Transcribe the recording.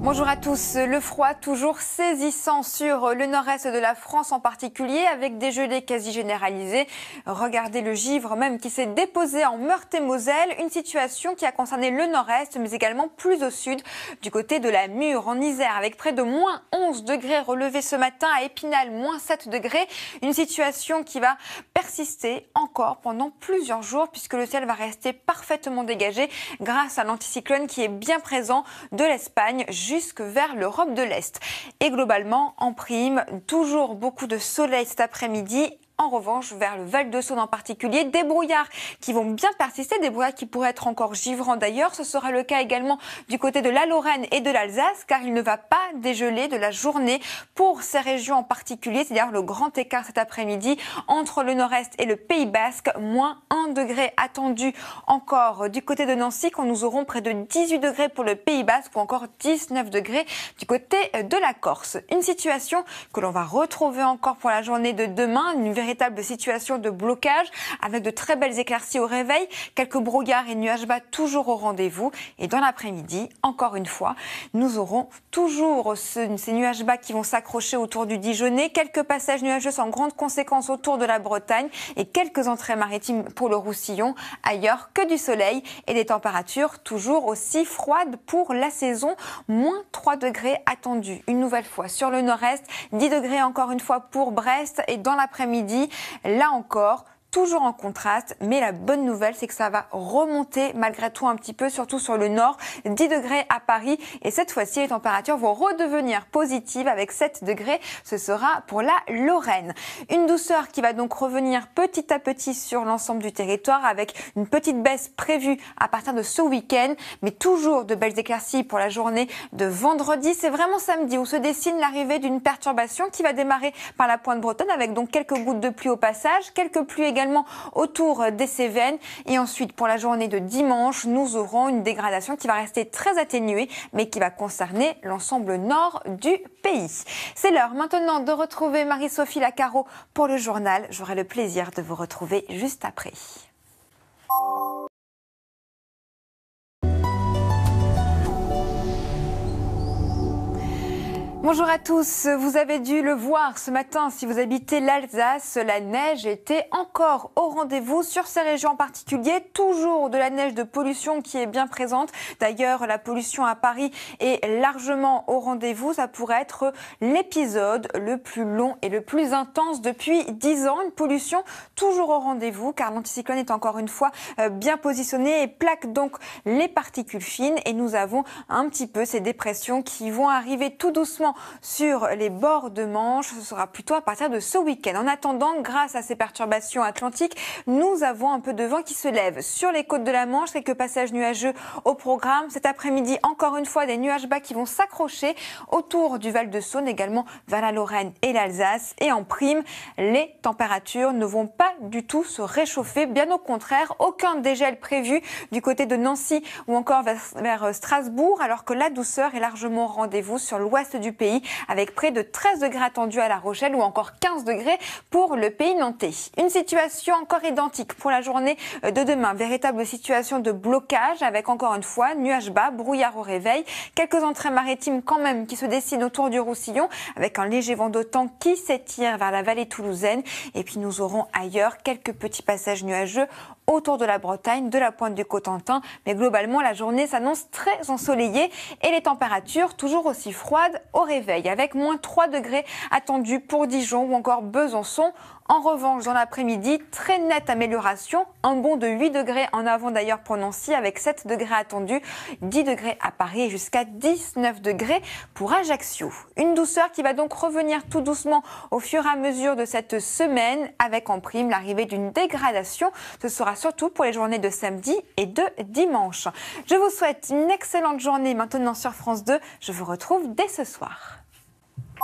Bonjour à tous. Le froid toujours saisissant sur le nord-est de la France en particulier, avec des gelées quasi généralisées. Regardez le givre même qui s'est déposé en Meurthe-et-Moselle, une situation qui a concerné le nord-est mais également plus au sud, du côté de la Mure en Isère, avec près de moins 11 degrés relevés ce matin, à Épinal moins 7 degrés. Une situation qui va persister encore pendant plusieurs jours puisque le ciel va rester parfaitement dégagé grâce à l'anticyclone qui est bien présent de l'Espagne jusque vers l'Europe de l'Est. Et globalement, en prime, toujours beaucoup de soleil cet après-midi. En revanche, vers le Val de Saône en particulier, des brouillards qui vont bien persister, des brouillards qui pourraient être encore givrants d'ailleurs. Ce sera le cas également du côté de la Lorraine et de l'Alsace, car il ne va pas dégeler de la journée pour ces régions en particulier. C'est-à-dire le grand écart cet après-midi entre le nord-est et le Pays Basque. Moins 1 degré attendu encore du côté de Nancy, quand nous aurons près de 18 degrés pour le Pays Basque ou encore 19 degrés du côté de la Corse. Une situation que l'on va retrouver encore pour la journée de demain, une véritable situation de blocage avec de très belles éclaircies au réveil, quelques brouillards et nuages bas toujours au rendez-vous. Et dans l'après-midi, encore une fois, nous aurons toujours ces nuages bas qui vont s'accrocher autour du Dijonnais, quelques passages nuageux sans grande conséquence autour de la Bretagne et quelques entrées maritimes pour le Roussillon. Ailleurs que du soleil et des températures toujours aussi froides pour la saison. Moins 3 degrés attendus une nouvelle fois sur le nord-est, 10 degrés encore une fois pour Brest. Et dans l'après-midi, là encore, toujours en contraste, mais la bonne nouvelle, c'est que ça va remonter malgré tout un petit peu, surtout sur le nord, 10 degrés à Paris. Et cette fois-ci, les températures vont redevenir positives avec 7 degrés. Ce sera pour la Lorraine. Une douceur qui va donc revenir petit à petit sur l'ensemble du territoire, avec une petite baisse prévue à partir de ce week-end, mais toujours de belles éclaircies pour la journée de vendredi. C'est vraiment samedi où se dessine l'arrivée d'une perturbation qui va démarrer par la pointe bretonne, avec donc quelques gouttes de pluie au passage, quelques pluies également autour des Cévennes. Et ensuite, pour la journée de dimanche, nous aurons une dégradation qui va rester très atténuée, mais qui va concerner l'ensemble nord du pays. C'est l'heure maintenant de retrouver Marie-Sophie Lacaro pour le journal. J'aurai le plaisir de vous retrouver juste après. Bonjour à tous, vous avez dû le voir ce matin si vous habitez l'Alsace, la neige était encore au rendez-vous sur ces régions en particulier, toujours de la neige de pollution qui est bien présente. D'ailleurs, la pollution à Paris est largement au rendez-vous, ça pourrait être l'épisode le plus long et le plus intense depuis 10 ans. Une pollution toujours au rendez-vous car l'anticyclone est encore une fois bien positionné et plaque donc les particules fines et nous avons un petit peu ces dépressions qui vont arriver tout doucement sur les bords de Manche. Ce sera plutôt à partir de ce week-end. En attendant, grâce à ces perturbations atlantiques, nous avons un peu de vent qui se lève sur les côtes de la Manche. Quelques passages nuageux au programme. Cet après-midi, encore une fois, des nuages bas qui vont s'accrocher autour du Val de Saône, également vers la Lorraine et l'Alsace. Et en prime, les températures ne vont pas du tout se réchauffer. Bien au contraire, aucun dégel prévu du côté de Nancy ou encore vers Strasbourg, alors que la douceur est largement au rendez-vous sur l'ouest du pays, avec près de 13 degrés attendus à La Rochelle ou encore 15 degrés pour le pays nantais. Une situation encore identique pour la journée de demain. Véritable situation de blocage avec encore une fois nuages bas, brouillard au réveil, quelques entrées maritimes quand même qui se dessinent autour du Roussillon avec un léger vent d'automne qui s'étire vers la vallée toulousaine. Et puis nous aurons ailleurs quelques petits passages nuageux autour de la Bretagne, de la pointe du Cotentin. Mais globalement, la journée s'annonce très ensoleillée et les températures toujours aussi froides au réveil, avec moins 3 degrés attendus pour Dijon ou encore Besançon. En revanche, dans l'après-midi, très nette amélioration, un bond de 8 degrés en avant d'ailleurs pour Nancy avec 7 degrés attendus, 10 degrés à Paris et jusqu'à 19 degrés pour Ajaccio. Une douceur qui va donc revenir tout doucement au fur et à mesure de cette semaine avec en prime l'arrivée d'une dégradation. Ce sera surtout pour les journées de samedi et de dimanche. Je vous souhaite une excellente journée maintenant sur France 2. Je vous retrouve dès ce soir.